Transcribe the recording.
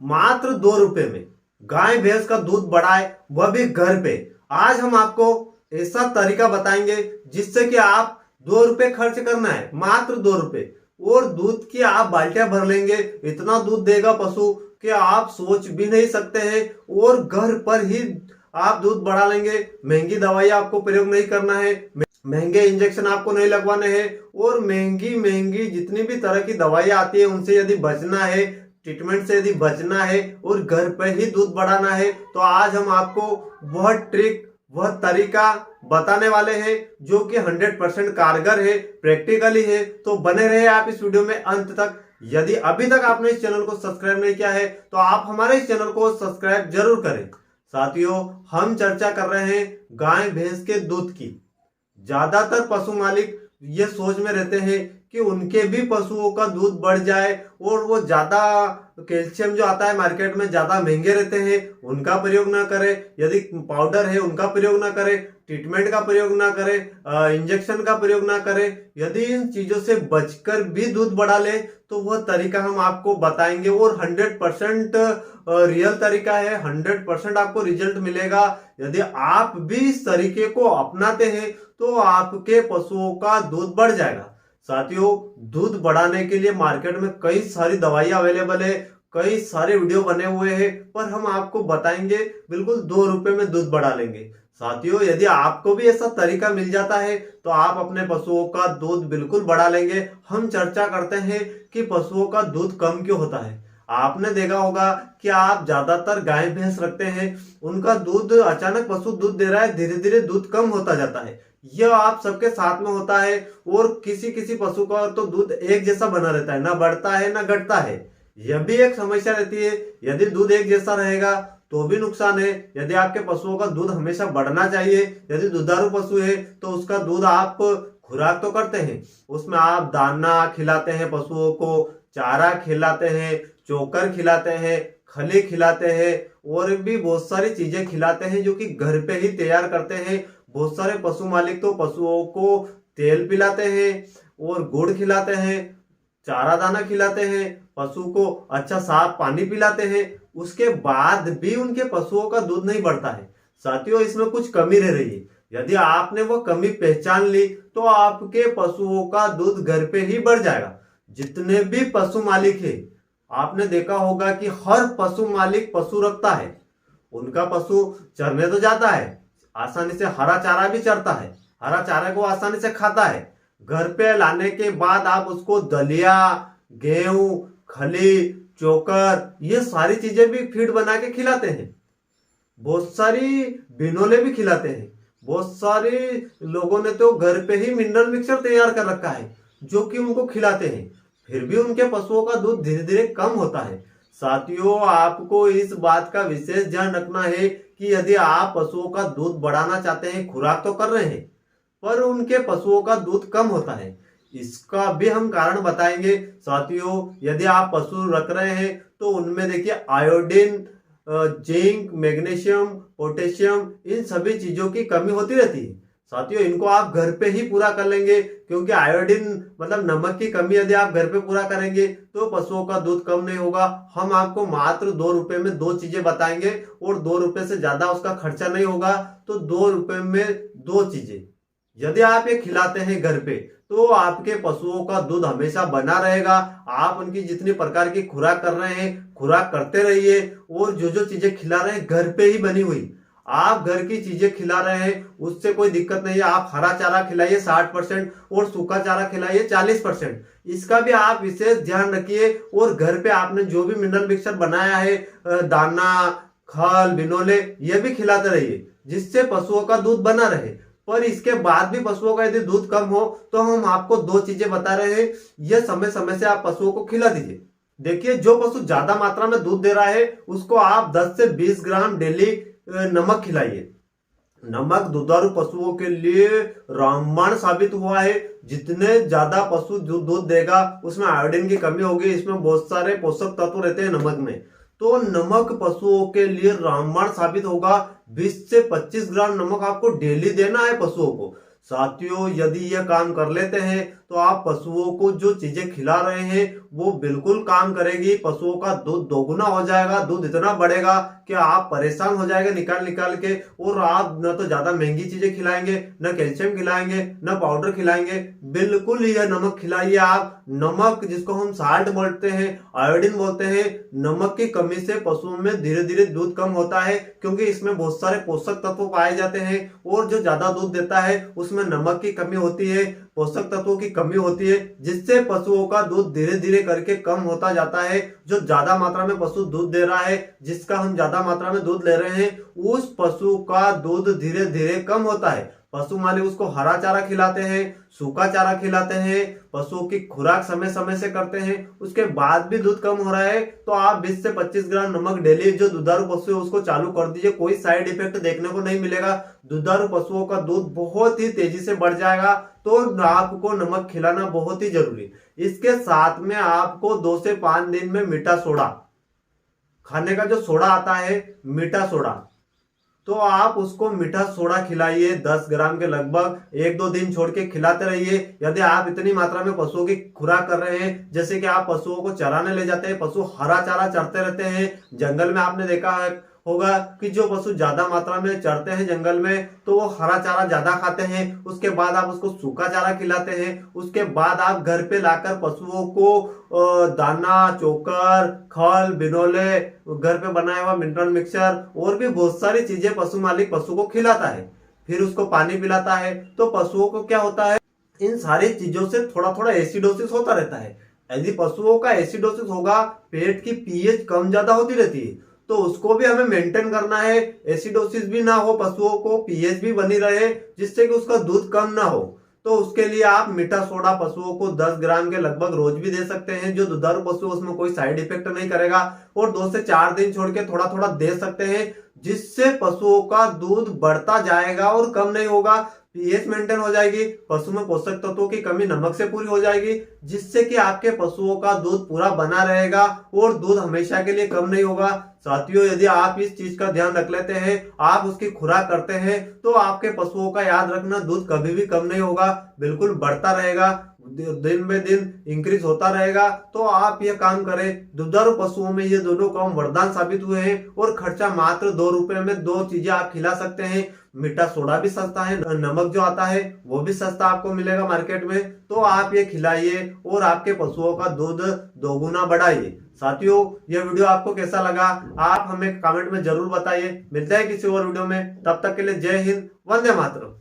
मात्र 2 रुपए में गाय भैंस का दूध बढ़ाए, वह भी घर पे। आज हम आपको ऐसा तरीका बताएंगे जिससे कि आप 2 रुपए खर्च करना है, मात्र 2 रुपए, और दूध की आप बाल्टियां भर लेंगे। इतना दूध देगा पशु कि आप सोच भी नहीं सकते हैं, और घर पर ही आप दूध बढ़ा लेंगे। महंगी दवाई आपको प्रयोग नहीं करना है, महंगे इंजेक्शन आपको नहीं लगवाने हैं, और महंगी महंगी जितनी भी तरह की दवाइयां आती है उनसे यदि बचना है, ट्रीटमेंट से यदि बचना है और घर पर ही दूध बढ़ाना है, तो आज हम आपको वह ट्रिक, वह तरीका बताने वाले हैं जो कि 100% कारगर है, प्रैक्टिकली है। तो बने रहे आप इस वीडियो में अंत तक। यदि अभी तक आपने इस चैनल को सब्सक्राइब नहीं किया है तो आप हमारे इस चैनल को सब्सक्राइब जरूर करें। साथियों, हम चर्चा कर रहे हैं गाय भैंस के दूध की। ज्यादातर पशु मालिक ये सोच में रहते हैं कि उनके भी पशुओं का दूध बढ़ जाए, और वो ज्यादा कैल्शियम जो आता है मार्केट में ज्यादा महंगे रहते हैं, उनका प्रयोग ना करें। यदि पाउडर है उनका प्रयोग ना करें, ट्रीटमेंट का प्रयोग ना करें, इंजेक्शन का प्रयोग ना करें। यदि इन चीजों से बचकर भी दूध बढ़ा ले तो वह तरीका हम आपको बताएंगे, और 100% रियल तरीका है, 100% आपको रिजल्ट मिलेगा। यदि आप भी इस तरीके को अपनाते हैं तो आपके पशुओं का दूध बढ़ जाएगा। साथियों, दूध बढ़ाने के लिए मार्केट में कई सारी दवाइयां अवेलेबल है, कई सारे वीडियो बने हुए हैं, पर हम आपको बताएंगे बिल्कुल 2 रुपए में दूध बढ़ा लेंगे। साथियों, यदि आपको भी ऐसा तरीका मिल जाता है तो आप अपने पशुओं का दूध बिल्कुल बढ़ा लेंगे। हम चर्चा करते हैं कि पशुओं का दूध कम क्यों होता है। आपने देखा होगा कि आप ज्यादातर गाय भैंस रखते हैं, उनका दूध अचानक पशु दूध दे रहा है, धीरे धीरे दूध कम होता जाता है। यह आप सबके साथ में होता है, और किसी किसी पशु का तो दूध एक जैसा बना रहता है, ना बढ़ता है ना घटता है। यह भी एक समस्या रहती है। यदि दूध एक जैसा रहेगा तो भी नुकसान है। यदि आपके पशुओं का दूध हमेशा बढ़ना चाहिए, यदि दुधारू पशु है तो उसका दूध आप खुराक तो करते हैं, उसमें आप दाना खिलाते हैं, पशुओं को चारा खिलाते हैं, चोकर खिलाते हैं, खली खिलाते हैं, और भी बहुत सारी चीजें खिलाते हैं जो कि घर पे ही तैयार करते हैं। बहुत सारे पशु मालिक तो पशुओं को तेल पिलाते हैं और गुड़ खिलाते हैं, चारा दाना खिलाते हैं, पशु को अच्छा साफ पानी पिलाते हैं, उसके बाद भी उनके पशुओं का दूध नहीं बढ़ता है। साथियों, इसमें कुछ कमी रह रही है। यदि आपने वो कमी पहचान ली तो आपके पशुओं का दूध घर पे ही बढ़ जाएगा। जितने भी पशु मालिक है, आपने देखा होगा कि हर पशु मालिक पशु रखता है, उनका पशु चरने तो जाता है, आसानी से हरा चारा भी चरता है, हरा चारा को आसानी से खाता है। घर पे लाने के बाद आप उसको दलिया, गेहूं, खली, चोकर, ये सारी चीजें भी फीड बना के खिलाते हैं। बहुत सारी बिनोले भी खिलाते हैं। बहुत सारे लोगों ने तो घर पे ही मिनरल मिक्सर तैयार कर रखा है जो कि उनको खिलाते हैं, फिर भी उनके पशुओं का दूध धीरे धीरे कम होता है। साथियों, आपको इस बात का विशेष ध्यान रखना है कि यदि आप पशुओं का दूध बढ़ाना चाहते हैं, खुराक तो कर रहे हैं पर उनके पशुओं का दूध कम होता है, इसका भी हम कारण बताएंगे। साथियों, यदि आप पशु रख रहे हैं तो उनमें देखिए आयोडीन, जिंक, मैग्नीशियम, पोटेशियम, इन सभी चीजों की कमी होती रहती है। साथियों, इनको आप घर पे ही पूरा कर लेंगे, क्योंकि आयोडीन मतलब नमक की कमी यदि आप घर पे पूरा करेंगे तो पशुओं का दूध कम नहीं होगा। हम आपको मात्र 2 रुपए में 2 चीजें बताएंगे, और 2 रुपए से ज्यादा उसका खर्चा नहीं होगा। तो 2 रुपए में 2 चीजें यदि आप ये खिलाते हैं घर पे तो आपके पशुओं का दूध हमेशा बना रहेगा। आप उनकी जितनी प्रकार की खुराक कर रहे हैं, खुराक करते रहिए, और जो जो चीजें खिला रहे हैं घर पे ही बनी हुई, आप घर की चीजें खिला रहे हैं, उससे कोई दिक्कत नहीं है। आप हरा चारा खिलाइए 60% और सूखा चारा खिलाइए 40%। इसका भी आप विशेष ध्यान रखिए, और घर पे आपने जो भी मिनरल मिक्सर बनाया है, दाना, खल, बिनोले, ये भी खिलाते रहिए जिससे पशुओं का दूध बना रहे। पर इसके बाद भी पशुओं का यदि दूध कम हो तो हम आपको 2 चीजें बता रहे हैं, यह समय समय से आप पशुओं को खिला दीजिए। देखिए, जो पशु ज्यादा मात्रा में दूध दे रहा है उसको आप 10 से 20 ग्राम डेली नमक खिलाइए। नमक दुधारू पशुओं के लिए रामबाण साबित हुआ है। जितने ज्यादा पशु दूध देगा उसमें आयोडीन की कमी होगी, इसमें बहुत सारे पोषक तत्व रहते हैं नमक में, तो नमक पशुओं के लिए रामबाण साबित होगा। 20 से 25 ग्राम नमक आपको डेली देना है पशुओं को। साथियों, यदि यह काम कर लेते हैं तो आप पशुओं को जो चीजें खिला रहे हैं वो बिल्कुल काम करेगी। पशुओं का दूध दोगुना हो जाएगा, दूध इतना बढ़ेगा कि आप परेशान हो जाएंगे निकाल निकाल के। और आप न तो ज्यादा महंगी चीजें खिलाएंगे, न कैल्शियम खिलाएंगे, न पाउडर खिलाएंगे, बिल्कुल यह नमक खिलाइए आप। नमक जिसको हम साल्ट बोलते हैं, आयोडीन बोलते हैं, नमक की कमी से पशुओं में धीरे धीरे दूध कम होता है, क्योंकि इसमें बहुत सारे पोषक तत्व पाए जाते हैं। और जो ज्यादा दूध देता है उसमें नमक की कमी होती है, पोषक तत्वों की कमी होती है, जिससे पशुओं का दूध धीरे धीरे करके कम होता जाता है। जो ज्यादा मात्रा में पशु दूध दे रहा है, जिसका हम ज्यादा मात्रा में दूध ले रहे हैं, उस पशु का दूध धीरे धीरे कम होता है। पशु मालिक उसको हरा चारा खिलाते हैं, सूखा चारा खिलाते हैं, पशुओं की खुराक समय समय से करते हैं, उसके बाद भी दूध कम हो रहा है तो आप 20 से 25 ग्राम नमक डेली जो दुधारू पशु है उसको चालू कर दीजिए। कोई साइड इफेक्ट देखने को नहीं मिलेगा। दुधारू पशुओं का दूध बहुत ही तेजी से बढ़ जाएगा। तो आपको नमक खिलाना बहुत ही जरूरी। इसके साथ में आपको 2 से 5 दिन में मीठा सोडा खाने का, जो सोडा आता है मीठा सोडा, तो आप उसको मीठा सोडा खिलाइए 10 ग्राम के लगभग। 1-2 दिन छोड़ के खिलाते रहिए। यदि आप इतनी मात्रा में पशुओं की खुराक कर रहे हैं, जैसे कि आप पशुओं को चराने ले जाते हैं, पशु हरा चारा चरते रहते हैं जंगल में, आपने देखा है होगा कि जो पशु ज्यादा मात्रा में चरते हैं जंगल में तो वो हरा चारा ज्यादा खाते हैं। उसके बाद आप उसको सूखा चारा खिलाते हैं। उसके बाद आप घर पे लाकर पशुओं को दाना, चोकर, खल, बिनोले, घर पे बनाया हुआ मिनरल मिक्सचर और भी बहुत सारी चीजें पशु मालिक पशु को खिलाता है। फिर उसको पानी पिलाता है। तो पशुओं को क्या होता है, इन सारी चीजों से थोड़ा थोड़ा एसिडोसिस होता रहता है। यदि पशुओं का एसिडोसिस होगा, पेट की पीएच कम ज्यादा होती रहती है, तो उसको भी हमें मेंटेन करना है। एसिडोसिस भी ना हो, पशुओं को पीएच भी बनी रहे, जिससे कि उसका दूध कम ना हो। तो उसके लिए आप मीठा सोडा पशुओं को 10 ग्राम के लगभग रोज भी दे सकते हैं। जो दुधारू पशु उसमें कोई साइड इफेक्ट नहीं करेगा। और 2 से 4 दिन छोड़ के थोड़ा थोड़ा दे सकते हैं, जिससे पशुओं का दूध बढ़ता जाएगा और कम नहीं होगा। पीएच मेंटेन हो जाएगी, पशु में पोषक तत्वों की कमी नमक से पूरी हो जाएगी, जिससे कि आपके पशुओं का दूध पूरा बना रहेगा और दूध हमेशा के लिए कम नहीं होगा। साथियों, यदि आप इस चीज का ध्यान रख लेते हैं, आप उसकी खुराक करते हैं, तो आपके पशुओं का याद रखना दूध कभी भी कम नहीं होगा, बिल्कुल बढ़ता रहेगा, दिन में दिन इंक्रीज होता रहेगा। तो आप ये काम करें। दुधारू पशुओं में ये दोनों काम वरदान साबित हुए हैं। और खर्चा मात्र 2 रुपए में 2 चीजें आप खिला सकते हैं। मीठा सोडा भी सस्ता है, नमक जो आता है वो भी सस्ता आपको मिलेगा मार्केट में। तो आप ये खिलाइए और आपके पशुओं का दूध दोगुना बढ़ाइए। साथियों, ये वीडियो आपको कैसा लगा आप हमें कमेंट में जरूर बताइए। मिलते हैं किसी और वीडियो में, तब तक के लिए जय हिंद, वंदे मातरम।